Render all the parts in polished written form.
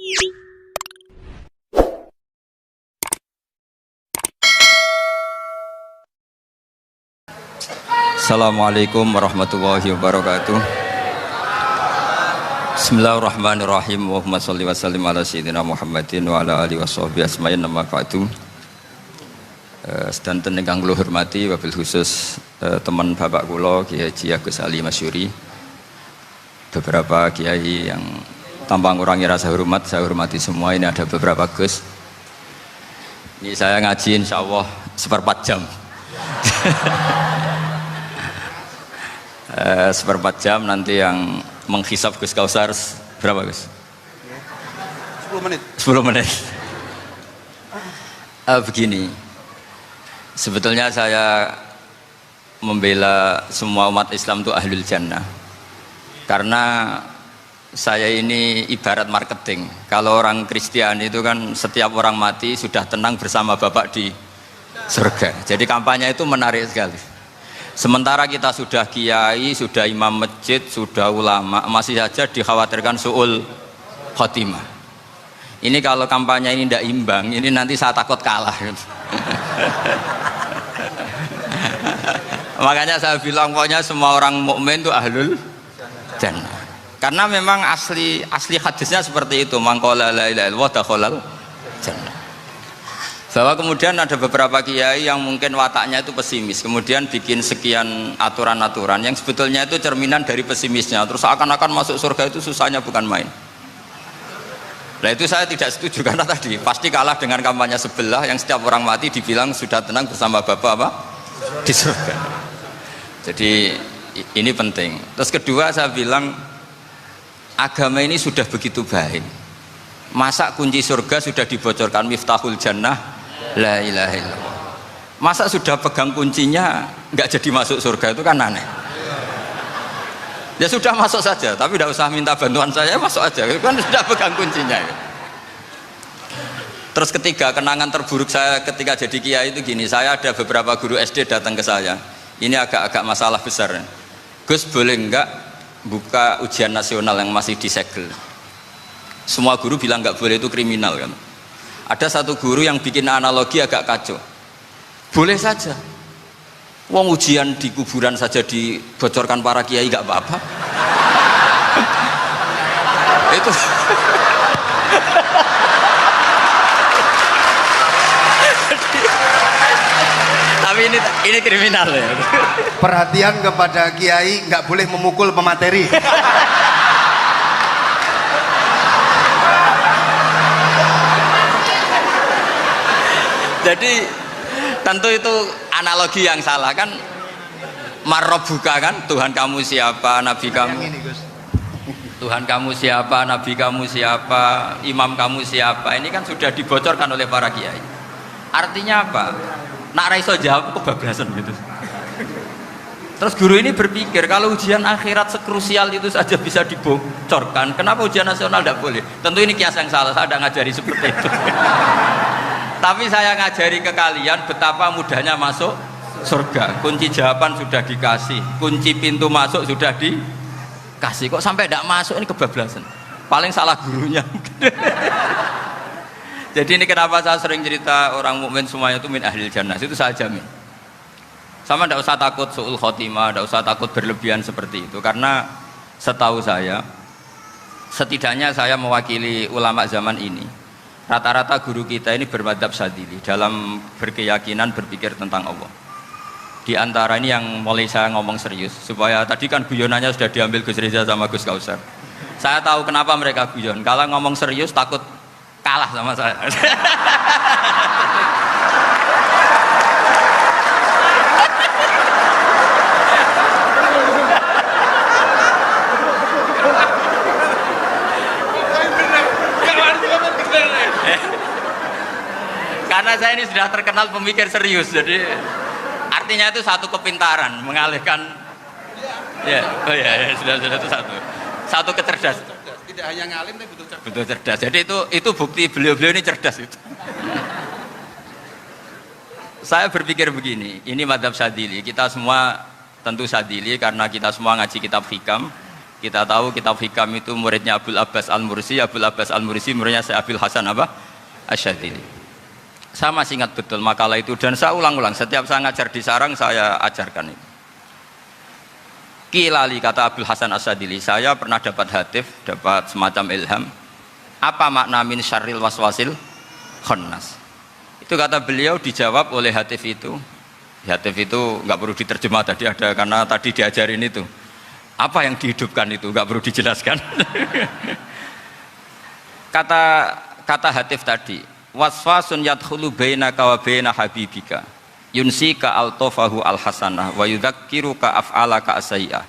Assalamualaikum warahmatullahi wabarakatuh. Bismillahirrahmanirrahim. Allahumma sholli wa sallim ala sayyidina Muhammadin wa ala alihi washabihi asma'in amma ba'du. Sedanten ingkang kula hormati wabil khusus teman bapak kula Kiai Haji Agus Ali Masyuri. Beberapa kiai yang tanpa ngurangi rasa hormat, saya hormati semua. Ini ada beberapa Gus. Ini saya ngaji insyaallah seperempat jam. Seperempat jam nanti yang menghisap Gus Kausar berapa Gus? 10 menit. 10 menit. Begini, sebetulnya saya membela semua umat Islam itu ahlul jannah, karena saya ini ibarat marketing. Kalau orang Kristiani itu kan setiap orang mati sudah tenang bersama Bapak di surga. Jadi kampanye itu menarik sekali. Sementara kita sudah kiai, sudah imam masjid, sudah ulama, masih saja dikhawatirkan su'ul khotimah. Ini kalau kampanye ini tidak imbang, ini nanti saya takut kalah. Makanya saya bilang pokoknya semua orang mukmin itu ahlul jannah. Karena memang asli hadisnya seperti itu, man qala la ilaha illallah dakhalal jannah. Bahwa kemudian ada beberapa kiai yang mungkin wataknya itu pesimis, kemudian bikin sekian aturan-aturan yang sebetulnya itu cerminan dari pesimisnya, terus akan-akan masuk surga itu susahnya bukan main. Nah itu saya tidak setuju, karena tadi pasti kalah dengan kampanye sebelah yang setiap orang mati dibilang sudah tenang bersama Bapak apa? Di surga. Jadi ini penting. Terus kedua saya bilang agama ini sudah begitu baik, masa kunci surga sudah dibocorkan, miftahul jannah la ilaha illallah. Masa sudah pegang kuncinya nggak jadi masuk surga, itu kan aneh. Ya sudah masuk saja, tapi tidak usah minta bantuan saya, masuk aja, kan sudah pegang kuncinya. Terus ketiga, kenangan terburuk saya ketika jadi kiai itu gini, saya ada beberapa guru SD datang ke saya, ini agak-agak masalah besar. Gus, boleh nggak buka ujian nasional yang masih disegel? Semua guru bilang nggak boleh, itu kriminal kan. Ada satu guru yang bikin analogi agak kacau. Boleh saja, wong ujian di kuburan saja dibocorkan para kiai nggak apa-apa. Itu tapi ini kriminal ya. Perhatian kepada kiai, nggak boleh memukul pemateri. Jadi tentu itu analogi yang salah kan. Marrobuka kan, Tuhan kamu siapa, nabi kamu. Tuhan kamu siapa, nabi kamu siapa, imam kamu siapa. Ini kan sudah dibocorkan oleh para kiai. Artinya apa? Nak raiso jawab kebablasan gitu. Terus guru ini berpikir kalau ujian akhirat sekrusial itu saja bisa dibocorkan, kenapa ujian nasional tidak boleh? Tentu ini kias yang salah, saya tidak ngajari seperti itu. Tapi saya ngajari ke kalian betapa mudahnya masuk surga. Kunci jawaban sudah dikasih, kunci pintu masuk sudah dikasih. Kok sampai tidak masuk, ini kebablasan. Paling salah gurunya. Jadi ini kenapa saya sering cerita orang mukmin semuanya itu min ahlil jannah, itu saya jamin. Sama tidak usah takut su'ul khotimah, tidak usah takut berlebihan seperti itu. Karena setahu saya, setidaknya saya mewakili ulama zaman ini, rata-rata guru kita ini bermadzhab Syadzili dalam berkeyakinan berpikir tentang Allah. Di antara ini yang mulai saya ngomong serius, supaya tadi kan guyonannya sudah diambil Gus Reza sama Gus Kausar. Saya tahu kenapa mereka guyon, kalau ngomong serius takut kalah sama saya. Karena saya ini sudah terkenal pemikir serius, jadi artinya itu satu kepintaran mengalihkan. Ya, oh ya, sudah itu satu kecerdasan. Tidak hanya ngalim tapi butuh cerdas. Jadi itu bukti beliau-beliau ini cerdas itu. Saya berpikir begini, ini madzhab Syadzili, kita semua tentu Syadzili karena kita semua ngaji kitab hikam. Kita tahu kitab Hikam itu muridnya Abul Abbas Al-Mursi, Abul Abbas Al-Mursi muridnya Syekh Abil Hasan apa? Asyadzili. Saya masih ingat betul makalah itu dan saya ulang-ulang setiap saya ngajar di sarang saya ajarkan itu. Kilali kata Abul Hasan Asyadzili, saya pernah dapat hatif, dapat semacam ilham. Apa makna min syarril waswasil khannas? Itu kata beliau dijawab oleh hatif itu. Hatif itu nggak perlu diterjemah tadi ada karena tadi diajarin itu. Apa yang dihidupkan itu nggak perlu dijelaskan. kata hatif tadi, waswasun yadkhulu bainaka wa baina habibika yunsika altofahu alhasanah wa yudzakiruka af'alaka asai'ah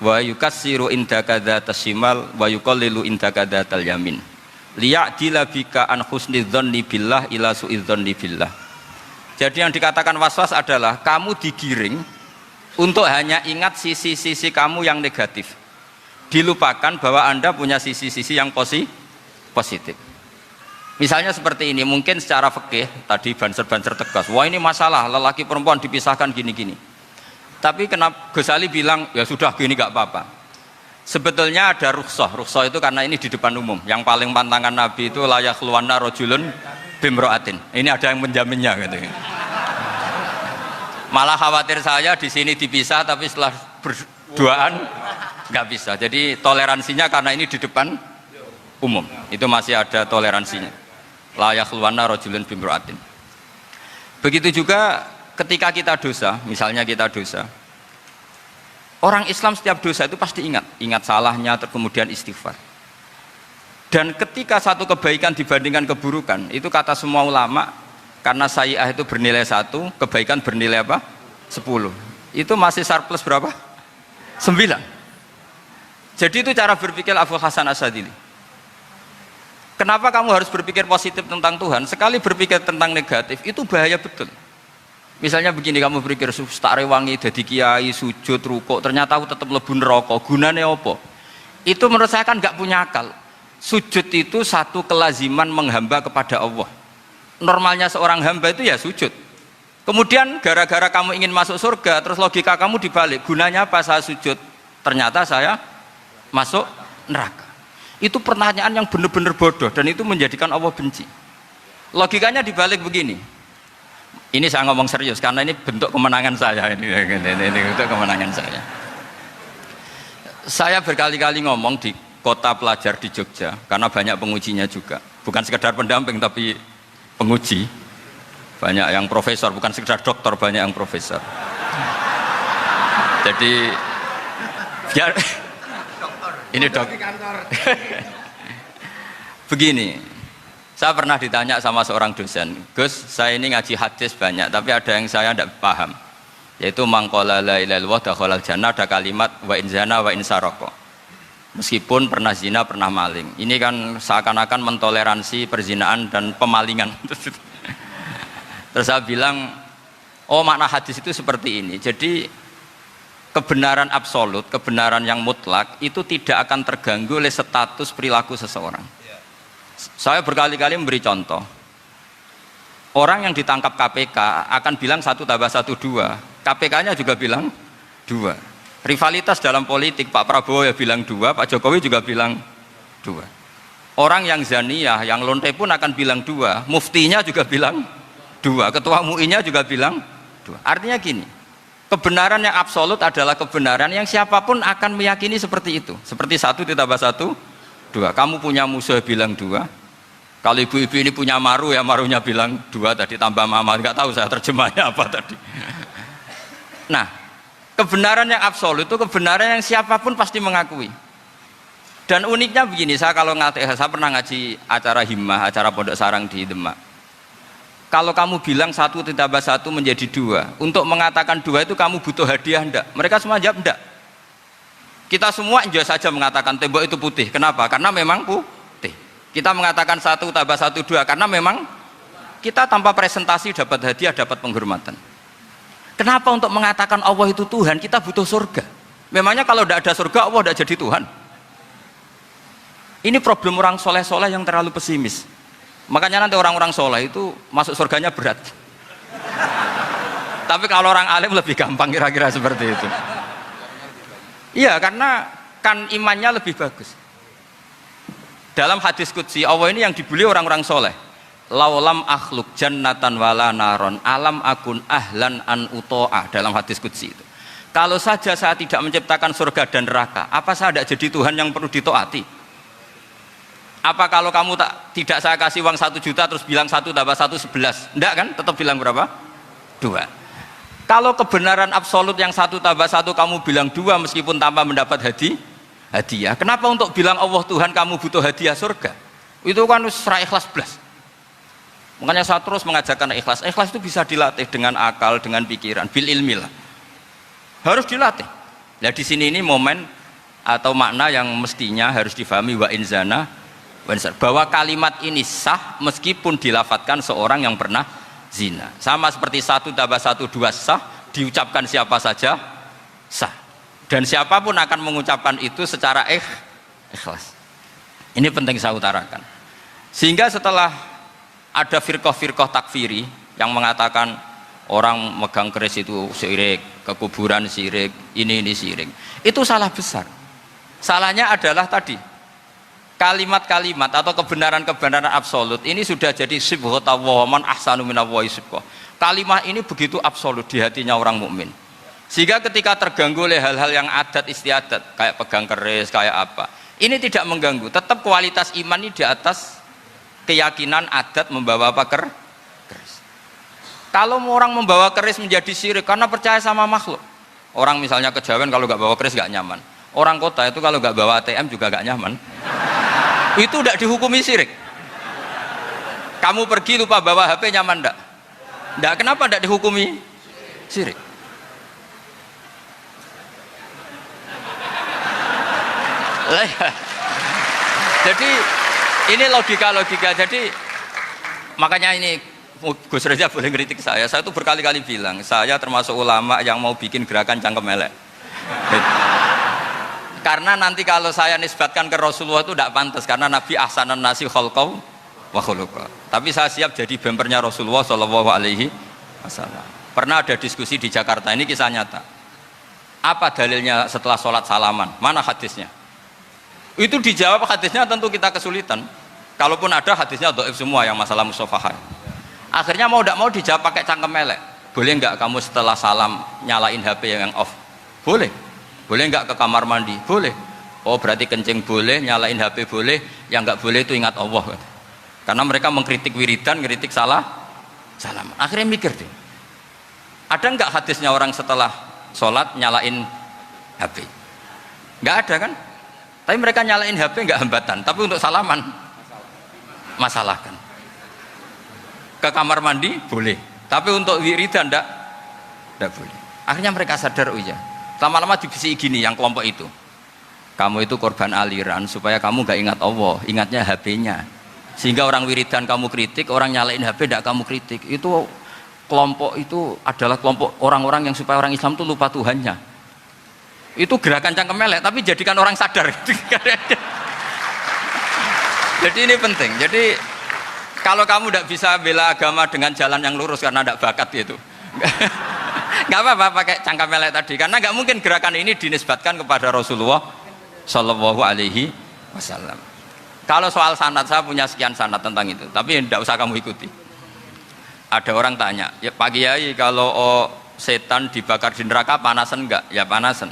wa yukassiru indaka dzatas shimal wa yuqallilu indaka dzatal yamin liya'dila bika an husni dzanni billah ila su'idzanni billah. Jadi yang dikatakan waswas adalah kamu digiring untuk hanya ingat sisi-sisi kamu yang negatif, dilupakan bahwa Anda punya sisi-sisi yang positif. Misalnya seperti ini, mungkin secara fikih tadi banser-banser tegas, wah ini masalah lelaki perempuan dipisahkan gini-gini. Tapi kenapa Ghazali bilang ya sudah gini gak apa-apa. Sebetulnya ada rukhsah itu karena ini di depan umum. Yang paling pantangan Nabi itu layak luwana rojulun bimro'atin. Ini ada yang menjaminnya gitu. Malah khawatir saya di sini dipisah tapi setelah berduaan nggak bisa. Jadi toleransinya karena ini di depan umum itu masih ada toleransinya. Layak luwana rojulun bimro'atin. Begitu juga ketika kita dosa, misalnya kita dosa, orang Islam setiap dosa itu pasti ingat salahnya, kemudian istighfar. Dan ketika satu kebaikan dibandingkan keburukan, itu kata semua ulama, karena sayi'ah itu bernilai 1, kebaikan bernilai apa? 10. Itu masih surplus berapa? 9. Jadi itu cara berpikir Abul Hasan Asyadzili. Kenapa kamu harus berpikir positif tentang Tuhan? Sekali berpikir tentang negatif, itu bahaya betul. Misalnya begini, kamu berpikir tak rewangi jadi kiai, sujud, rukuk, ternyata aku tetap mlebu neraka. Gunane apa? Itu menurut saya kan nggak punya akal. Sujud itu satu kelaziman menghamba kepada Allah. Normalnya seorang hamba itu ya sujud. Kemudian gara-gara kamu ingin masuk surga, terus logika kamu dibalik, gunanya apa saya sujud? Ternyata saya masuk neraka. Itu pertanyaan yang benar-benar bodoh dan itu menjadikan Allah benci. Logikanya dibalik begini. Ini saya ngomong serius karena ini bentuk kemenangan saya ini bentuk kemenangan saya. Saya berkali-kali ngomong di kota pelajar di Jogja karena banyak pengujinya juga. Bukan sekedar pendamping tapi penguji. Banyak yang profesor, bukan sekedar dokter, banyak yang profesor. Jadi biar ini dok. Begini, saya pernah ditanya sama seorang dosen, Gus, saya ini ngaji hadis banyak, tapi ada yang saya tidak paham, yaitu mangkola la ilaha illallah dakhalal jannah, ada kalimat wa in zana wa in saraka. Meskipun pernah zina, pernah maling. Ini kan seakan-akan mentoleransi perzinaan dan pemalingan. Terus saya bilang, oh makna hadis itu seperti ini. Jadi kebenaran absolut, kebenaran yang mutlak itu tidak akan terganggu oleh status perilaku seseorang. Saya berkali-kali memberi contoh. Orang yang ditangkap KPK akan bilang 1 tambah 1 2. KPK-nya juga bilang 2. Rivalitas dalam politik, Pak Prabowo ya bilang 2, Pak Jokowi juga bilang 2. Orang yang zaniyah, yang lonte pun akan bilang 2, muftinya juga bilang 2, ketua MUI-nya juga bilang 2. Artinya gini, kebenaran yang absolut adalah kebenaran yang siapapun akan meyakini seperti itu. Seperti 1 ditambah 1, 2. Kamu punya musuh bilang 2. Kalau ibu-ibu ini punya maru ya marunya bilang 2 tadi tambah mama, nggak tahu saya terjemahnya apa tadi. Nah, kebenaran yang absolut itu kebenaran yang siapapun pasti mengakui. Dan uniknya begini, saya kalau saya pernah ngaji acara himmah, acara pondok sarang di Demak. Kalau kamu bilang 1 ditambah 1 menjadi 2, untuk mengatakan 2 itu kamu butuh hadiah enggak? Mereka semua jawab enggak. Kita semua enjoy saja mengatakan tembok itu putih. Kenapa? Karena memang putih. Kita mengatakan 1 tambah 1 2 karena memang kita tanpa presentasi dapat hadiah, dapat penghormatan. Kenapa untuk mengatakan Allah itu Tuhan kita butuh surga? Memangnya kalau tidak ada surga Allah tidak jadi Tuhan? Ini problem orang soleh-soleh yang terlalu pesimis. Makanya nanti orang-orang soleh itu masuk surganya berat. Tapi kalau orang alim lebih gampang kira-kira seperti itu. Iya, karena kan imannya lebih bagus. Dalam hadis qudsi Allah ini yang dibuli orang-orang soleh. Laulam akhluk jannatan wala naron alam akun ahlan an uto'a, dalam hadis qudsi itu. Kalau saja saya tidak menciptakan surga dan neraka, apa saya tidak jadi Tuhan yang perlu ditaati? Apa kalau kamu tidak saya kasih uang 1 juta terus bilang 1 tambah 1 11? Enggak kan? Tetap bilang berapa? 2. Kalau kebenaran absolut yang 1 tambah 1 kamu bilang 2 meskipun tanpa mendapat hadiah. Kenapa untuk bilang Allah Tuhan kamu butuh hadiah surga? Itu kan serah ikhlas belas. Makanya saya terus mengajarkan ikhlas. Ikhlas itu bisa dilatih dengan akal, dengan pikiran, bil ilmi lah. Harus dilatih. Nah di sini ini momen atau makna yang mestinya harus difahami wa inzana bahwa kalimat ini sah meskipun dilafatkan seorang yang pernah zina. Sama seperti 1 tambah 1 2 sah, diucapkan siapa saja sah. Dan siapapun akan mengucapkan itu secara ikhlas. Ini penting saya utarakan. Sehingga setelah ada firqah-firqah takfiri yang mengatakan orang megang keris itu syirik, ke kuburan syirik, ini syirik. Itu salah besar. Salahnya adalah tadi kalimat-kalimat atau kebenaran-kebenaran absolut ini sudah jadi sibghatullah man ahsanu minallahi sibghah. Kalimat ini begitu absolut di hatinya orang mukmin. Sehingga ketika terganggu oleh hal-hal yang adat istiadat kayak pegang keris, kayak apa, ini tidak mengganggu. Tetap kualitas iman ini di atas keyakinan adat membawa apa keris. Kalau orang membawa keris menjadi syirik karena percaya sama makhluk. Orang misalnya kejawen kalau nggak bawa keris nggak nyaman. Orang kota itu kalau nggak bawa ATM juga nggak nyaman. Itu tidak dihukumi syirik. Kamu pergi lupa bawa HP nyaman enggak? Enggak, kenapa enggak dihukumi syirik? Jadi ini logika. Jadi makanya ini Gus Reza boleh kritik saya itu berkali-kali bilang saya termasuk ulama yang mau bikin gerakan cangkem elek. Karena nanti kalau saya nisbatkan ke Rasulullah itu tidak pantas, karena Nabi ahsanan nasi khalqau wa khuluqa. Tapi saya siap jadi bempernya Rasulullah Shallallahu Alaihi Wasallam. Pernah ada diskusi di Jakarta, ini kisah nyata. Apa dalilnya setelah sholat salaman? Mana hadisnya? Itu dijawab hadisnya tentu kita kesulitan. Kalaupun ada hadisnya dhaif semua yang masalah musafahah. Akhirnya mau tidak mau dijawab pakai cangkem elek. Boleh nggak kamu setelah salam nyalain HP yang off? Boleh. Boleh nggak ke kamar mandi? Boleh. Oh berarti kencing boleh, nyalain HP boleh. Yang nggak boleh itu ingat Allah. Karena mereka mengkritik wiridan, kritik salam. Akhirnya mikir deh. Ada nggak hadisnya orang setelah sholat nyalain HP? Nggak ada kan? Tapi mereka nyalain HP nggak hambatan, tapi untuk salaman masalahkan. Ke kamar mandi boleh, tapi untuk wiridan enggak boleh. Akhirnya mereka sadar, oh iya. Lama-lama dibisi gini yang kelompok itu. Kamu itu korban aliran supaya kamu nggak ingat Allah, ingatnya HP-nya. Sehingga orang wiridan kamu kritik, orang nyalain HP enggak kamu kritik. Itu kelompok itu adalah kelompok orang-orang yang supaya orang Islam itu lupa Tuhannya. Itu gerakan cangkem elek, tapi jadikan orang sadar. Jadi ini penting. Jadi kalau kamu tidak bisa bela agama dengan jalan yang lurus karena tidak bakat gitu, nggak apa-apa pakai cangkem elek tadi, karena nggak mungkin gerakan ini dinisbatkan kepada Rasulullah Shallallahu Alaihi Wasallam. Kalau soal sanad, saya punya sekian sanad tentang itu, tapi tidak usah kamu ikuti. Ada orang tanya, ya Pak Kiai, kalau setan dibakar di neraka panasan enggak? Ya panasan.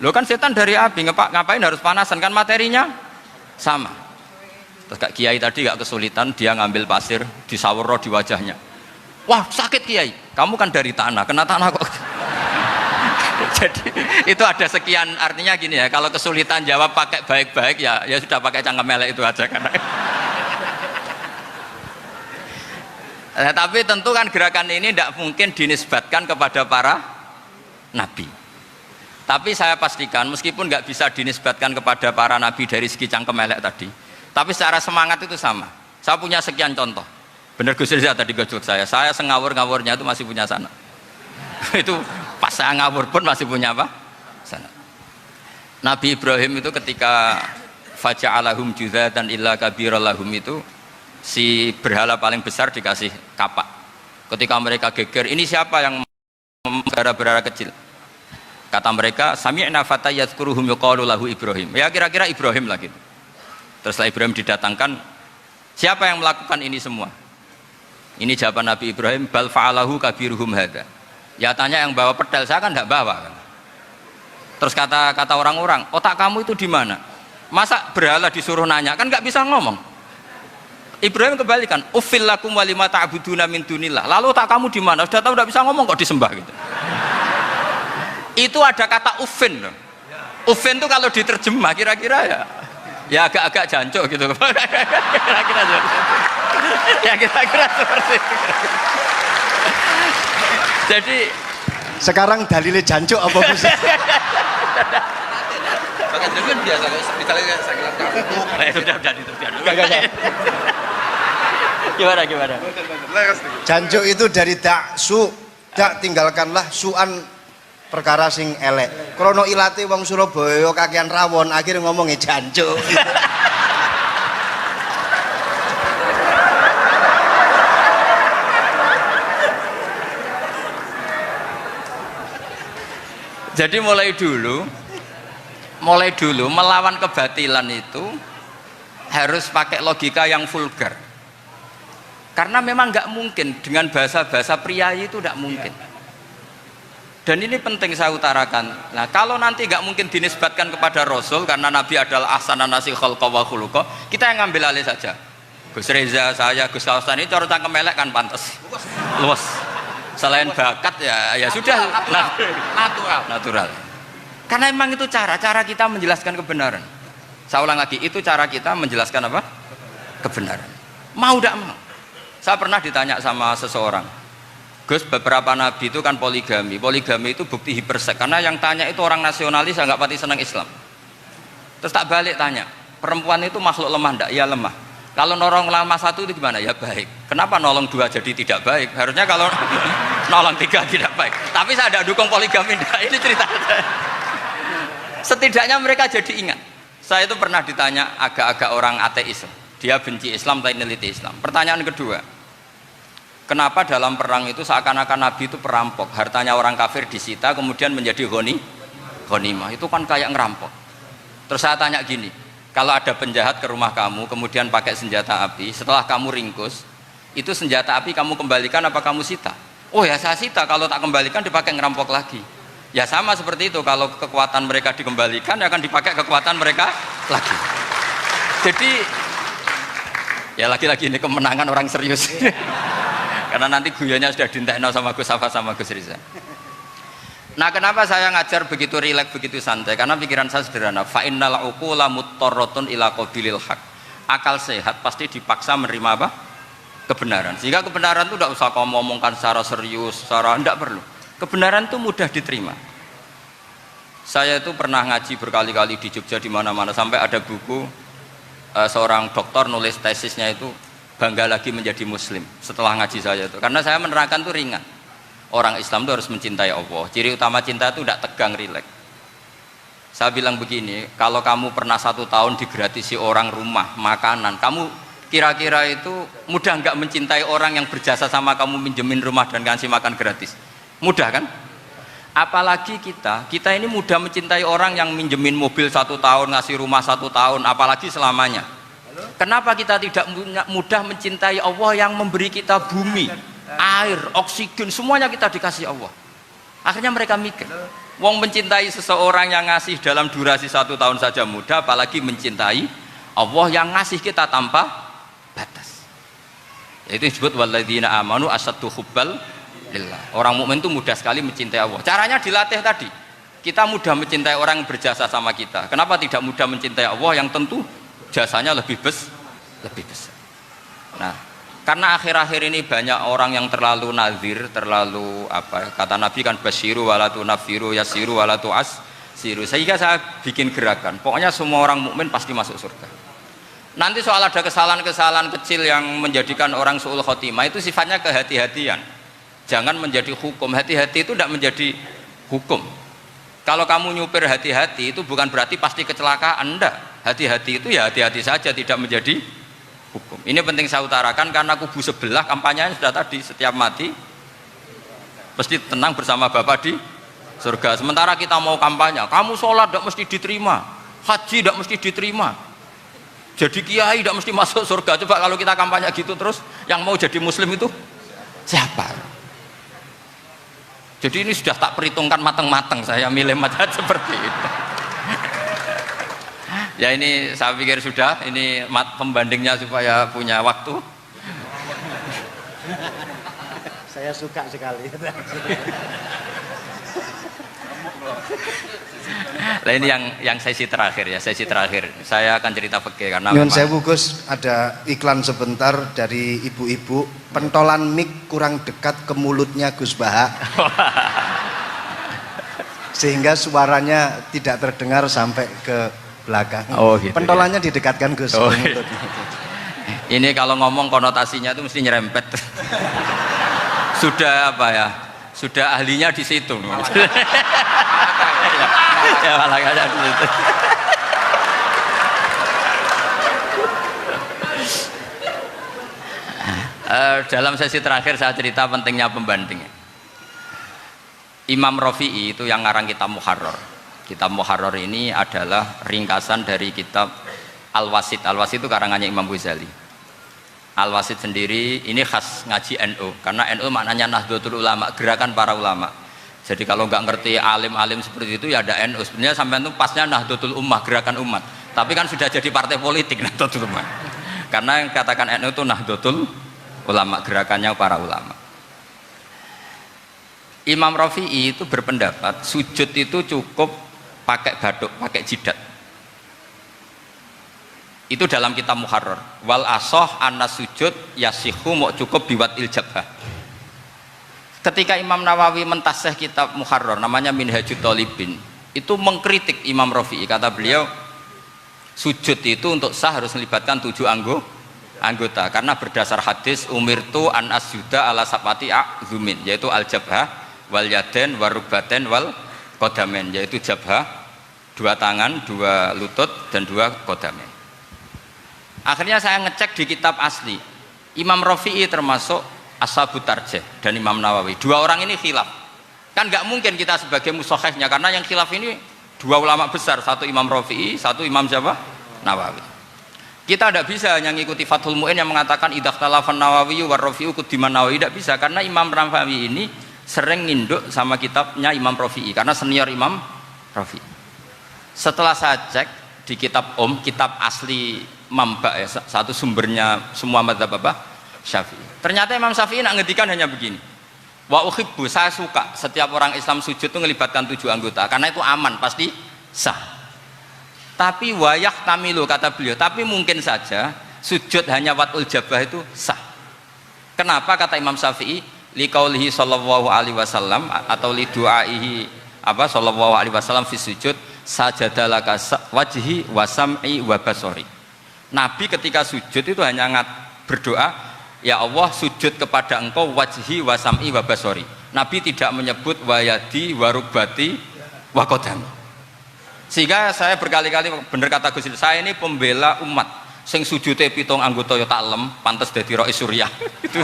Lo kan setan dari api, ngapain harus panasan, kan materinya sama. Terus Kak Kiai tadi gak kesulitan, dia ngambil pasir disawur di wajahnya. Wah sakit Kiai, kamu kan dari tanah, kena tanah kok. Jadi itu ada sekian, artinya gini ya, kalau kesulitan jawab pakai baik-baik ya sudah pakai cangkem elek itu aja kan. Tapi tentu kan gerakan ini tidak mungkin dinisbatkan kepada para nabi. Tapi saya pastikan meskipun nggak bisa dinisbatkan kepada para nabi dari segi cangkem elek tadi, tapi secara semangat itu sama. Saya punya sekian contoh. Bener Gus Riza tadi gojok saya sengawur-ngawurnya itu masih punya sana. Itu pas saya ngawur pun masih punya apa? Sana. Nabi Ibrahim itu ketika faja'alahum juzatan illa kabirallahum itu si berhala paling besar dikasih kapak. Ketika mereka geger, ini siapa yang berhala-berhala kecil? Kata mereka, sami'na fata yadhkuruhum yuqalu lahu Ibrahim. Ya kira-kira Ibrahim lagi. Terus setelah Ibrahim didatangkan, siapa yang melakukan ini semua? Ini jawaban Nabi Ibrahim, bal fa'alahu kabiruhum hadza. Ya tanya yang bawa pedal, saya kan tidak bawa kan. Terus kata orang-orang, otak kamu itu di mana? Masa berhala disuruh nanya, kan nggak bisa ngomong. Ibrahim kembalikan, uffil lakum walima ta'buduna min dunillah. Lalu otak kamu di mana? Sudah tahu tidak bisa ngomong kok disembah gitu. Itu ada kata ufin loh. Ufin itu kalau diterjemah kira-kira ya agak-agak jancuk gitu. Kira-kira ya kira-kira seperti itu. Jadi Sekarang dalilnya jancuk apa Gus? pakai kan biasa kalau misalnya saya bilang sudah. Gimana? Jancuk itu dari dak tinggalkanlah suan perkara sing elek. Krono ilate wong Surabaya kakean rawon, akhirnya ngomongnya jancuk. Jadi mulai dulu melawan kebatilan itu harus pakai logika yang vulgar. Karena memang nggak mungkin dengan bahasa-bahasa priayi itu nggak mungkin. Dan ini penting saya utarakan. Nah, kalau nanti nggak mungkin dinisbatkan kepada Rasul karena Nabi adalah ahsanan nasi khalqa wa khuluqa, kita yang ngambil alih saja. Gus Reza, saya, Gus Kaustan ini cara cangkem elek kan pantas. Luas. Selain bakat ya sudah natural. Karena memang itu cara kita menjelaskan kebenaran. Saya ulang lagi, itu cara kita menjelaskan apa? Kebenaran. Mau tidak mau. Saya pernah ditanya sama seseorang, Gus, beberapa nabi itu kan poligami itu bukti hipersek, karena yang tanya itu orang nasionalis yang nggak pati senang Islam. Terus tak balik tanya, perempuan itu makhluk lemah enggak? Ya lemah. Kalau nolong lama satu itu gimana? Ya baik. Kenapa nolong dua jadi tidak baik? Harusnya kalau nolong tiga tidak baik. Tapi saya tidak dukung poligami enggak. Ini cerita. Setidaknya mereka jadi ingat. Saya itu pernah ditanya agak-agak orang ateis, dia benci Islam tapi neliti Islam. Pertanyaan kedua, kenapa dalam perang itu seakan-akan Nabi itu perampok, hartanya orang kafir disita kemudian menjadi ghanimah, itu kan kayak ngerampok. Terus saya tanya gini, kalau ada penjahat ke rumah kamu kemudian pakai senjata api, setelah kamu ringkus, itu senjata api kamu kembalikan apa kamu sita? Oh ya saya sita, kalau tak kembalikan dipakai ngerampok lagi. Ya sama seperti itu, kalau kekuatan mereka dikembalikan akan dipakai kekuatan mereka lagi. Jadi ya lagi-lagi ini kemenangan orang serius. Karena nanti guyonnya sudah dintekno sama Gus Safa sama Gus Riza. Nah, kenapa saya ngajar begitu rileks, begitu santai? Karena pikiran saya sederhana. Fa innal uqula muttarratun ila qabilil haq. Akal sehat pasti dipaksa menerima apa? Kebenaran. Sehingga kebenaran itu tidak usah kamu ngomongkan secara serius, secara tidak perlu. Kebenaran itu mudah diterima. Saya itu pernah ngaji berkali-kali di Jogja di mana-mana sampai ada buku seorang dokter nulis tesisnya itu bangga lagi menjadi muslim setelah ngaji saya itu, karena saya menerangkan itu ringan. Orang Islam itu harus mencintai Allah. Ciri utama cinta itu tidak tegang, rileks. Saya bilang begini, kalau kamu pernah 1 tahun digratisi orang rumah, makanan, kamu kira-kira itu mudah nggak mencintai orang yang berjasa sama kamu minjemin rumah dan ngasih makan gratis? Mudah kan? Apalagi kita ini mudah mencintai orang yang minjemin mobil 1 tahun, ngasih rumah 1 tahun, apalagi selamanya. Kenapa kita tidak mudah mencintai Allah yang memberi kita bumi, air, oksigen, semuanya kita dikasih Allah? Akhirnya mereka mikir, wong mencintai seseorang yang ngasih dalam durasi 1 tahun saja mudah, apalagi mencintai Allah yang ngasih kita tanpa batas. Itu disebut walladzina amanu asaddu hubbal lillah. Orang mukmin itu mudah sekali mencintai Allah. Caranya dilatih tadi. Kita mudah mencintai orang yang berjasa sama kita. Kenapa tidak mudah mencintai Allah yang tentu jasanya lebih besar? Nah, karena akhir-akhir ini banyak orang yang terlalu nazir, terlalu apa? Kata Nabi kan basyiru walatu nafiru yasiru walatu asiru. Sehingga saya bikin gerakan. Pokoknya semua orang mukmin pasti masuk surga. Nanti soal ada kesalahan-kesalahan kecil yang menjadikan orang su'ul khotimah itu sifatnya kehati-hatian. Jangan menjadi hukum. Hati-hati itu tidak menjadi hukum. Kalau kamu nyupir hati-hati itu bukan berarti pasti kecelakaan, enggak. Hati-hati itu ya hati-hati saja, tidak menjadi hukum. Ini penting saya utarakan karena kubu sebelah kampanyenya sudah tadi, setiap mati pasti tenang bersama Bapak di surga. Sementara kita mau kampanye, kamu sholat tidak mesti diterima, haji tidak mesti diterima, jadi kiai tidak mesti masuk surga. Coba kalau kita kampanye gitu terus, yang mau jadi muslim itu siapa? Jadi ini sudah tak perhitungkan matang-matang, saya milih macam seperti itu. Ya ini saya pikir sudah, ini pembandingnya supaya punya waktu. Saya suka sekali. Nah ini yang sesi terakhir ya, sesi terakhir. Saya akan cerita fikih karena Nyun sewu Gus, ada iklan sebentar dari ibu-ibu, pentolan mic kurang dekat ke mulutnya Gus Baha. Sehingga suaranya tidak terdengar sampai ke belakang. Oh, gitu, pentolannya didekatkan Gus. Oh, gitu. Ini kalau ngomong konotasinya itu mesti nyerempet. Sudah apa ya? Sudah ahlinya di situ. Ya malah kayak di situ. Dalam sesi terakhir saya cerita pentingnya pembanding. Imam Rafi'i itu yang ngarang kitab Muharrar. Kitab Muharrar ini adalah ringkasan dari kitab Al-Wasit. Al-Wasit itu karangannya Imam Ghazali. Al-Wasit sendiri ini khas ngaji NU, karena NU maknanya Nahdlatul Ulama, gerakan para ulama. Jadi kalau nggak ngerti alim-alim seperti itu ya ada NU. Sebenarnya sampai itu pasnya Nahdlatul Ummah, gerakan umat. Tapi kan sudah jadi partai politik Nahdlatul Ummah. Karena yang katakan NU itu Nahdlatul Ulama, gerakannya para ulama. Imam Rafi'i itu berpendapat sujud itu cukup pakai baduk, pakai jidat. Itu dalam kitab Muharrar. Wal asoh anna sujud yasihu mau cukup biwat iljabah. Ketika Imam Nawawi mentasih kitab Muharrar namanya Minhajut Thalibin, itu mengkritik Imam Rafi'i. Kata beliau sujud itu untuk sah harus melibatkan 7 anggota, karena berdasar hadis umirtu an asjuda ala sapati a'zumin, yaitu al jabhah wal yaden warukbaten wal kodamen, yaitu jabhah 2 tangan, 2 lutut dan 2 kodamen. Akhirnya saya ngecek di kitab asli, Imam Rafi'i termasuk Ashabut Tarjih dan Imam Nawawi. 2 orang ini khilaf. Kan nggak mungkin kita sebagai musokhehnya, karena yang khilaf ini 2 ulama besar, satu Imam Rafi'i, satu Imam siapa? Nawawi. Kita tidak bisa hanya ngikuti Fathul Mu'in yang mengatakan idzakhtalafan Nawawi war Rafi'u kudiman Nawawi, tidak bisa, karena Imam Nawawi ini sering nginduk sama kitabnya Imam Rafi'i karena senior Imam Rafi'i. Setelah saya cek di kitab kitab asli Mamba ya, satu sumbernya semua mazhab apa? Syafi'i. Ternyata Imam Syafi'i nak ngedikan hanya begini. Wa uhibbu, saya suka setiap orang Islam sujud itu melibatkan 7 anggota karena itu aman, pasti sah. Tapi wayah tamilu, kata beliau, tapi mungkin saja sujud hanya watul jabah itu sah. Kenapa kata Imam Syafi'i? Liqaulihi sallallahu alaihi wasallam atau li du'aihi apa sallallahu alaihi wasallam fi sujud sajadalaka wajhi wa sam'i wa basori. Nabi ketika sujud itu hanya berdoa, ya Allah sujud kepada engkau wajhi wa sam'i wa basori. Nabi tidak menyebut wayadi wa rukbati wa qodami. Sehingga saya berkali-kali bener kata Gus, saya ini pembela umat sing sujudnya 7 anggota ya taklem pantes dadi Rais Suriah. Itu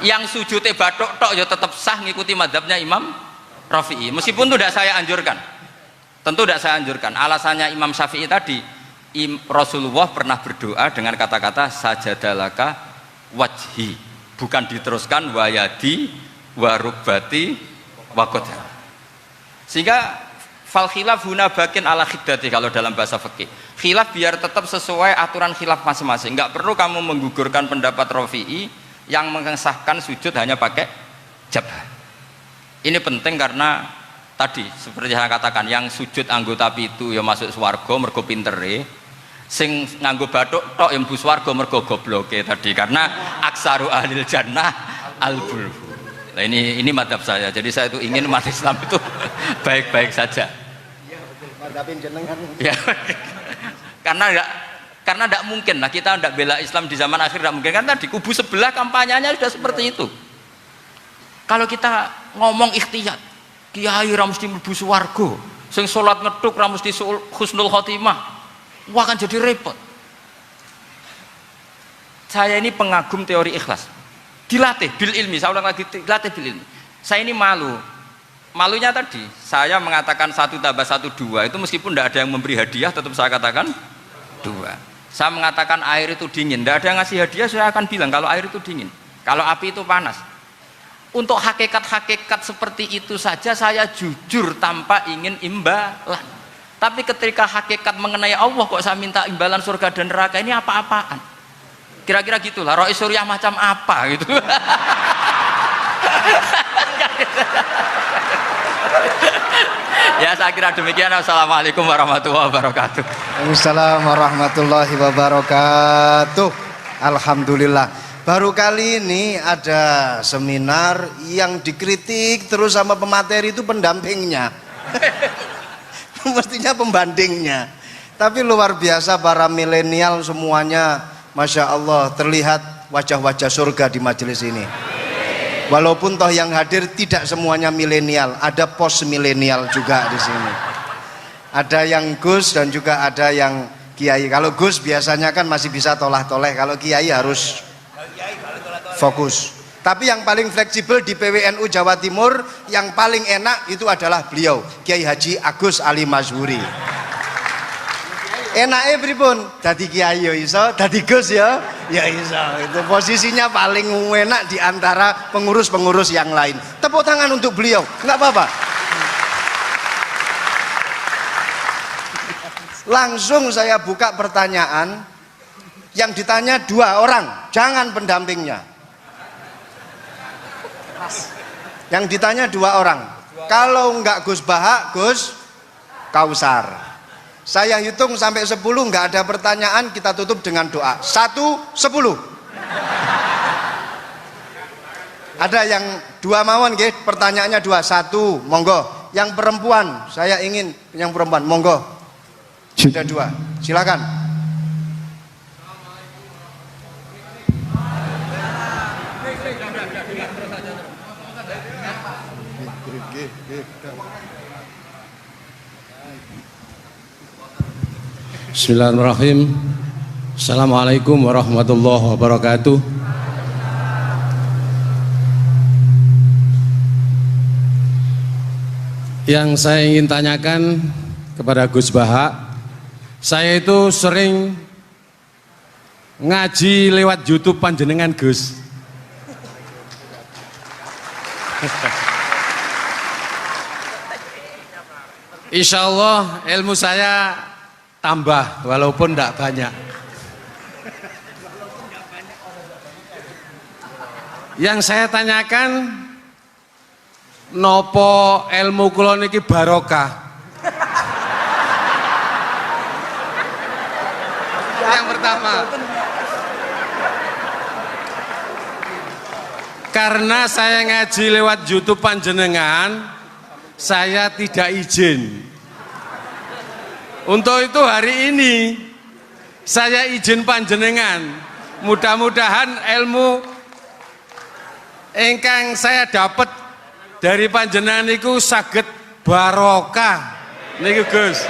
yang sujudnya bathuk tok ya tetap sah ngikuti mazhabnya Imam Rafi'i, meskipun itu tidak saya anjurkan, tentu tidak saya anjurkan. Alasannya Imam Syafi'i tadi, Rasulullah pernah berdoa dengan kata-kata sajadalaka wajhi, bukan diteruskan wayadi warubati wakodah. Sehingga fal khilaf huna bakin ala khiddati, kalau dalam bahasa fikih khilaf biar tetap sesuai aturan khilaf masing-masing. Enggak perlu kamu menggugurkan pendapat Rafi'i yang mengesahkan sujud hanya pakai jabah. Ini penting karena tadi seperti saya katakan, yang sujud anggota itu ya masuk swarga mergo pintere, sing nganggo bathuk tok yang mlebu swarga mergo gobloke tadi, karena aksaru ahlil jannah al-bulhu. Nah, ini madhab saya, jadi saya itu ingin umat Islam itu baik-baik saja. Iya, madhabin jenengan. Ya, karena tidak mungkin lah kita tidak bela Islam di zaman akhir, tidak mungkin, kan tadi kubu sebelah kampanyenya sudah seperti itu. Kalau kita ngomong ikhtiyat, kiai ra mesti mlebu swarga, sing salat ngethuk ra mesti husnul khotimah, wah kan jadi repot. Saya ini pengagum teori ikhlas, dilatih bil ilmi, saya ulang lagi, dilatih bil ilmi. Saya ini malu malunya tadi saya mengatakan 1 tambah 1 2 itu meskipun tidak ada yang memberi hadiah tetap saya katakan 2. Saya mengatakan air itu dingin, tidak ada yang ngasih hadiah, saya akan bilang kalau air itu dingin, kalau api itu panas. Untuk hakikat-hakikat seperti itu saja saya jujur tanpa ingin imbalan. Tapi ketika hakikat mengenai Allah kok saya minta imbalan surga dan neraka, ini apa-apaan? Kira-kira gitulah, Rois Suriah macam apa gitu. Ya saya kira demikian. Assalamualaikum warahmatullahi wabarakatuh. Waalaikumsalam warahmatullahi wabarakatuh. Alhamdulillah. Baru kali ini ada seminar yang dikritik terus sama pemateri itu pendampingnya. Mestinya pembandingnya. Tapi luar biasa para milenial semuanya, Masya Allah, terlihat wajah-wajah surga di majelis ini. Walaupun toh yang hadir tidak semuanya milenial, ada post milenial juga di sini. Ada yang Gus dan juga ada yang Kiai. Kalau Gus biasanya kan masih bisa tolah-toleh, kalau Kiai harus fokus. Tapi yang paling fleksibel di PWNU Jawa Timur, yang paling enak itu adalah beliau, Kiai Haji Agus Ali Mazhuri. Enaknya pripun? Dadi kiai ya iso, dadi Gus ya iso. Itu posisinya paling enak di antara pengurus-pengurus yang lain. Tepuk tangan untuk beliau, nggak apa-apa. Langsung saya buka pertanyaan. Yang ditanya 2 orang, jangan pendampingnya. Yang ditanya 2 orang. Kalau nggak Gus Baha, Gus Kausar. Saya hitung sampai 10, nggak ada pertanyaan, kita tutup dengan doa. 1, 10. Ada yang 2 mawon nggih, pertanyaannya 2. 1, monggo. Yang perempuan, saya ingin yang perempuan, monggo. Sudah 2, silakan. Bismillahirrahmanirrahim. Assalamualaikum warahmatullahi wabarakatuh. Yang saya ingin tanyakan kepada Gus Baha, saya itu sering ngaji lewat YouTube panjenengan Gus. Insya Allah ilmu saya tambah walaupun tidak banyak. Yang saya tanyakan, nopo ilmu kula niki barokah? Yang pertama, karena saya ngaji lewat YouTube panjenengan, saya tidak izin. Untuk itu hari ini saya izin panjenengan, mudah-mudahan ilmu ingkang saya dapat dari panjenengan niku saged barokah niku Gus.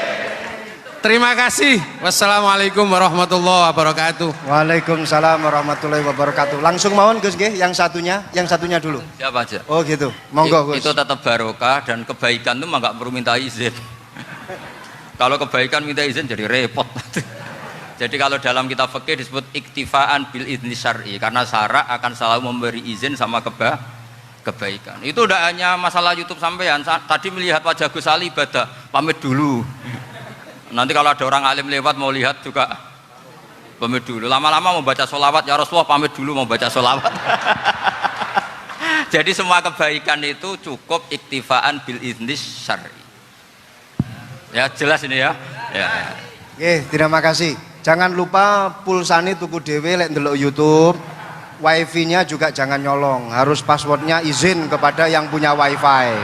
Terima kasih. Wassalamualaikum warahmatullahi wabarakatuh. Waalaikumsalam warahmatullahi wabarakatuh. Langsung mawon Gus nggih, yang satunya dulu. Siapa aja? Oh gitu. Monggo Gus. Itu tetap barokah dan kebaikan itu mah nggak perlu minta izin. Kalau kebaikan minta izin jadi repot. Jadi kalau dalam kitab fikih disebut iktifaan bil idzni syar'i, karena syara akan selalu memberi izin sama kebaikan. Itu tidak hanya masalah YouTube sampean. Tadi melihat wajah Gus Ali ibadah, pamit dulu. Nanti kalau ada orang alim lewat mau lihat juga pamit dulu. Lama-lama mau baca sholawat, ya Rasulullah pamit dulu mau baca sholawat. Jadi semua kebaikan itu cukup iktifaan bil idzni syar'i. Ya jelas ini ya. Terima kasih. Jangan lupa pulsane tuku dhewe lek ndelok YouTube. Wifi-nya juga jangan nyolong, harus passwordnya izin kepada yang punya wifi.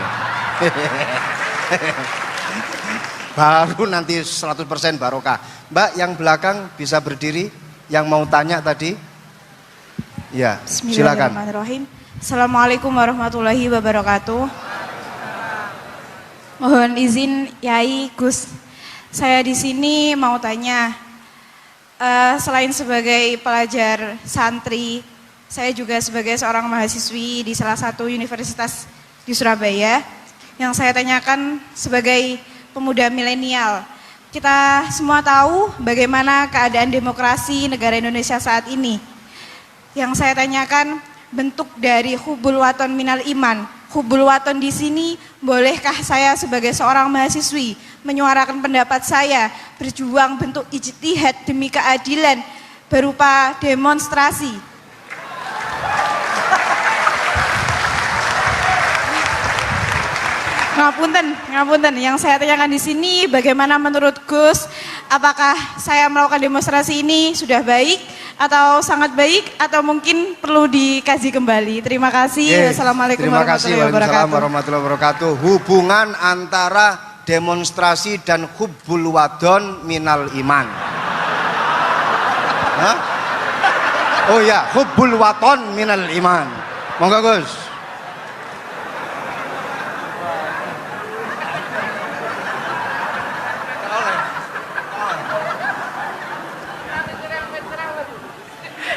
Baru nanti 100% barokah. Mbak yang belakang bisa berdiri, yang mau tanya tadi. Ya, silakan. Bismillahirrahmanirrahim. Assalamualaikum warahmatullahi wabarakatuh. Mohon izin Yai Gus, saya di sini mau tanya, selain sebagai pelajar santri, saya juga sebagai seorang mahasiswi di salah satu universitas di Surabaya. Yang saya tanyakan sebagai pemuda milenial, kita semua tahu bagaimana keadaan demokrasi negara Indonesia saat ini. Yang saya tanyakan, bentuk dari hubul waton minal iman. Hubul waton di sini, bolehkah saya sebagai seorang mahasiswi menyuarakan pendapat saya, berjuang bentuk ijtihad demi keadilan berupa demonstrasi? Ngapunten. Yang saya tanyakan di sini, bagaimana menurut Gus, apakah saya melakukan demonstrasi ini sudah baik atau sangat baik atau mungkin perlu dikaji kembali? Terima kasih. Wassalamualaikum Terima kasih. warahmatullahi wabarakatuh. Warahmatullahi wabarakatuh. Hubungan antara demonstrasi dan hubbul wadon minal iman. Hah? Oh ya, hubbul waton minal iman. Monggo Gus.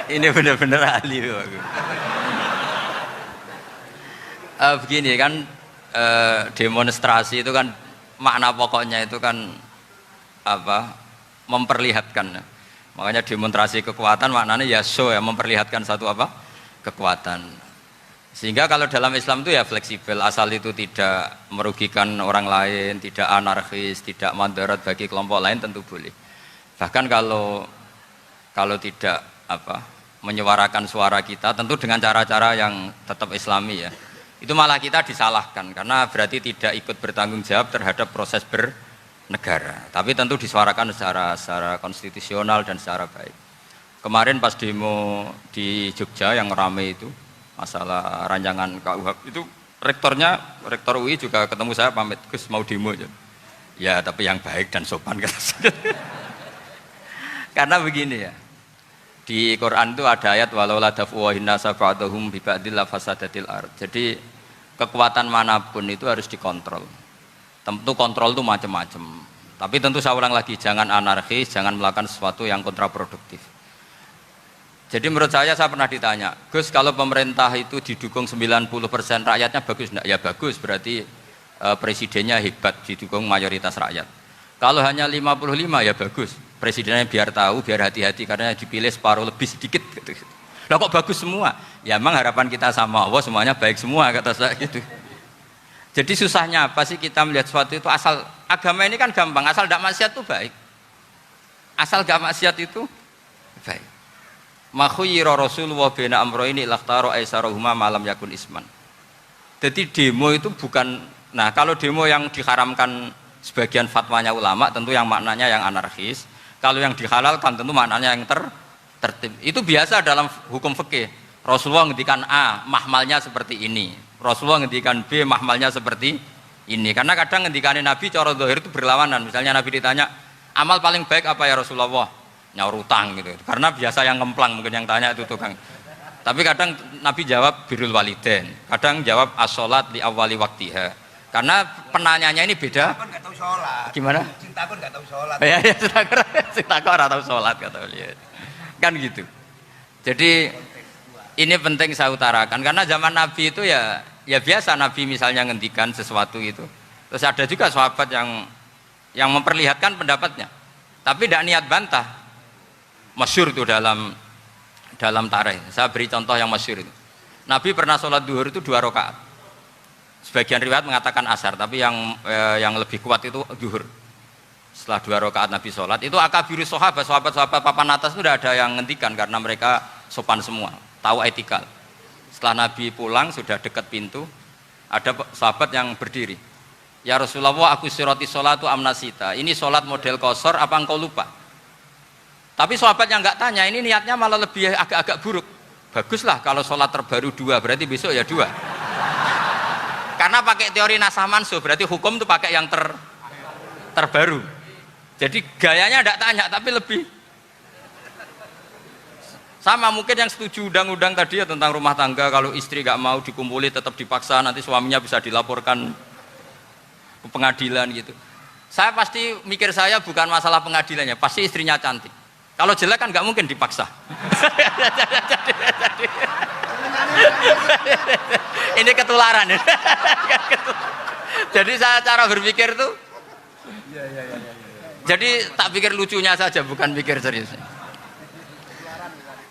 Ini benar-benar ahli aku. Begini kan, demonstrasi itu kan makna pokoknya itu kan apa? Memperlihatkan. Makanya demonstrasi kekuatan maknanya ya show, ya, memperlihatkan satu apa? Kekuatan. Sehingga kalau dalam Islam itu ya fleksibel, asal itu tidak merugikan orang lain, tidak anarkis, tidak mandorot bagi kelompok lain, tentu boleh. Bahkan kalau tidak apa, menyuarakan suara kita tentu dengan cara-cara yang tetap islami ya, itu malah kita disalahkan karena berarti tidak ikut bertanggung jawab terhadap proses bernegara. Tapi tentu disuarakan secara konstitusional dan secara baik. Kemarin pas demo di Jogja yang ramai itu masalah rancangan KUHP itu, rektor UI juga ketemu saya, pamit Gus mau demo aja. Ya tapi yang baik dan sopan kan. Karena begini ya, di Quran itu ada ayat walau la daf'uhin nasa ba'dahum bi ba'dil la fasadatil ard. Jadi kekuatan manapun itu harus dikontrol. Tentu kontrol itu macam-macam. Tapi tentu saya ulang lagi, jangan anarkis, jangan melakukan sesuatu yang kontraproduktif. Jadi menurut saya pernah ditanya, Gus kalau pemerintah itu didukung 90% rakyatnya bagus enggak? Ya bagus, berarti presidennya hebat, didukung mayoritas rakyat. Kalau hanya 55 ya bagus, presidennya biar tahu, biar hati-hati karena dipilih separuh lebih sedikit gitu. Lah kok bagus semua? Ya emang harapan kita sama Allah semuanya baik semua kata saya gitu. Jadi susahnya apa sih kita melihat sesuatu itu, asal agama ini kan gampang, asal tidak maksiat itu baik. Asal gak maksiat itu baik. Ma khuyyira Rasulullah baina amrayni lakhtara aisarahuma malam yakun isman. Jadi demo itu bukan, nah kalau demo yang diharamkan sebagian fatwanya ulama tentu yang maknanya yang anarkis. Kalau yang dihalalkan tentu maknanya yang tertib. Itu biasa dalam hukum fikih. Rasulullah ngendikan A, mahmalnya seperti ini. Rasulullah ngendikan B, mahmalnya seperti ini. Karena kadang ngendikanin Nabi cara zahir itu berlawanan. Misalnya Nabi ditanya, amal paling baik apa ya Rasulullah? Nyaur utang gitu. Karena biasa yang ngemplang mungkin yang tanya itu tukang. Tapi kadang Nabi jawab birrul walidain. Kadang jawab as-sholat li awwali waktiha. Karena penanyanya ini beda. Cinta pun nggak tahu sholat. Gimana? Cinta pun nggak tahu sholat. Ya, cinta kok orang tahu sholat kata beliau. Kan gitu. Jadi ini penting saya utarakan karena zaman Nabi itu ya biasa Nabi misalnya ngendikan sesuatu itu. Terus ada juga sahabat yang memperlihatkan pendapatnya. Tapi tidak niat bantah. Masyhur itu dalam tarikh. Saya beri contoh yang masyhur itu. Nabi pernah sholat duhur itu 2 rakaat. Sebagian riwayat mengatakan asar, tapi yang lebih kuat itu duhur. Setelah 2 rakaat Nabi sholat, itu akabirus sahabat papan atas itu tidak ada yang ngendikan karena mereka sopan semua, tahu etikal. Setelah Nabi pulang sudah dekat pintu, ada sahabat yang berdiri. Ya Rasulullah, aku siroti sholatu amnasita. Ini sholat model kosor, apa engkau lupa? Tapi sahabat yang nggak tanya, ini niatnya malah lebih agak-agak buruk. Baguslah kalau sholat terbaru 2, berarti besok ya 2. Karena pakai teori nasah mansuh, berarti hukum itu pakai yang terbaru. Jadi gayanya tidak tanya, tapi lebih sama. Mungkin yang setuju undang-undang tadi ya tentang rumah tangga, kalau istri nggak mau dikumpuli tetap dipaksa, nanti suaminya bisa dilaporkan ke pengadilan gitu. Saya pasti mikir saya bukan masalah pengadilannya, pasti istrinya cantik. Kalau jelek kan nggak mungkin dipaksa. Ini ketularan. Jadi saya cara berpikir tuh, jadi tak pikir lucunya saja, bukan pikir serius.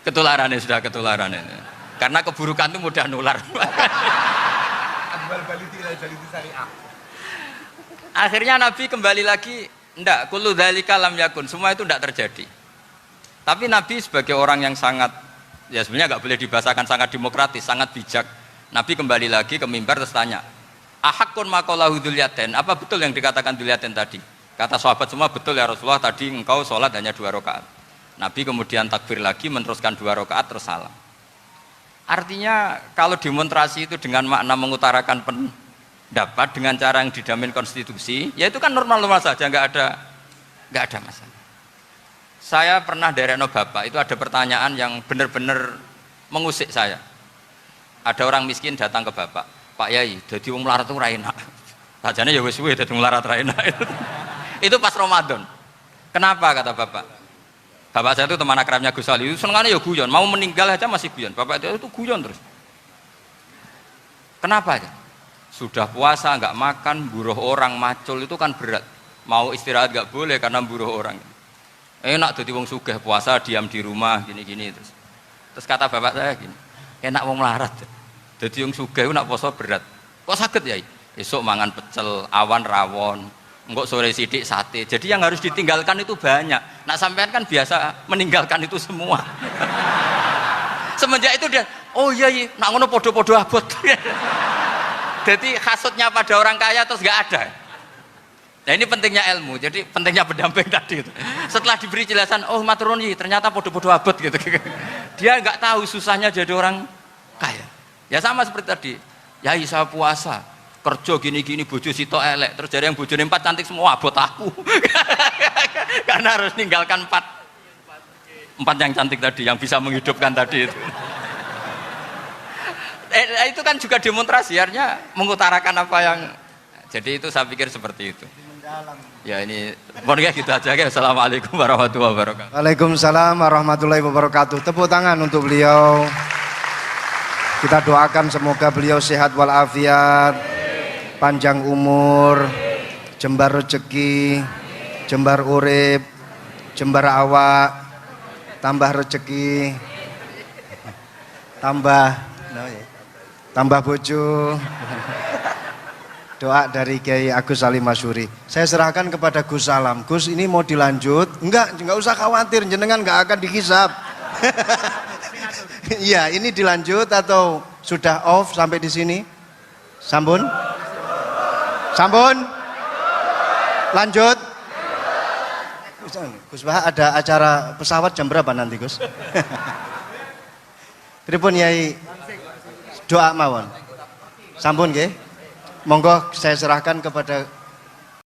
Ketularan ya sudah ketularan ini. Karena keburukan itu mudah nular. Akhirnya Nabi kembali lagi, enggak, kullu dzalika lam yakun, semua itu enggak terjadi. Tapi Nabi sebagai orang yang sangat, ya sebenarnya enggak boleh dibahasakan sangat demokratis, sangat bijak. Nabi kembali lagi ke mimbar terus tanya, ahakun maqalahu dzulyaten, apa betul yang dikatakan dzulyaten tadi? Kata sahabat semua, betul ya Rasulullah, tadi engkau sholat hanya 2 rakaat. Nabi kemudian takbir lagi, meneruskan 2 rakaat terus salam. Artinya kalau demonstrasi itu dengan makna mengutarakan pendapat dengan cara yang dijamin konstitusi, ya itu kan normal-normal saja, nggak ada masalah. Saya pernah derekno bapak, itu ada pertanyaan yang benar-benar mengusik saya. Ada orang miskin datang ke bapak, Pak Yai, jadi wong melarat itu ra enak. Sajane ya wis suwe dadi melarat ra enak. Itu pas Ramadan. Kenapa kata bapak? Bapak saya itu teman akrabnya Gus Ali, itu senengannya ya guyon, mau meninggal aja masih guyon. Bapak itu guyon terus. Kenapa ya? Sudah puasa nggak makan, buruh orang, macul itu kan berat. Mau istirahat nggak boleh karena buruh orang. Enak jadi wong sugih puasa diam di rumah gini-gini terus. Terus kata bapak saya gini, enak wong melarat. Jadi wong sugih nak puasa berat. Kok sakit ya? Esok mangan pecel, awan rawon. Enggak sore sidik sate. Jadi yang harus ditinggalkan itu banyak. Nak sampean kan biasa meninggalkan itu semua. Semenjak itu dia, oh iya, nak ngono podo-podo abot. Jadi hasutnya pada orang kaya terus nggak ada. Nah ini pentingnya ilmu. Jadi pentingnya pendamping tadi itu. Setelah diberi jelasan, oh maturun ternyata podo-podo abot gitu. Dia nggak tahu susahnya jadi orang kaya. Ya sama seperti tadi. Ya saya puasa. Kerja gini-gini bojo sitok elek terus jadi yang bojone 4 cantik semua abot aku. Karena harus ninggalkan 4 yang cantik tadi yang bisa menghidupkan tadi itu. Itu kan juga demonstrasi, artinya mengutarakan apa yang, jadi itu saya pikir seperti itu. Ya ini pokoknya gitu aja ya. Assalamualaikum warahmatullahi wabarakatuh. Waalaikumsalam warahmatullahi wabarakatuh. Tepuk tangan untuk beliau. Kita doakan semoga beliau sehat walafiat, panjang umur, jembar rezeki, jembar urip, jembar awak, tambah rezeki, tambah bojo. Doa dari Kiai Agus Salim Masyuri. Saya serahkan kepada Gus Salam. Gus, ini mau dilanjut? Enggak usah khawatir, jenengan enggak akan dihisab. Iya, ini dilanjut atau sudah off sampai di sini? Sambun? Sambun? Lanjut? Gus Bah, ada acara pesawat jam berapa nanti Gus? Pripun Yai? Doa mawon. Sampun nggih. Monggo saya serahkan kepada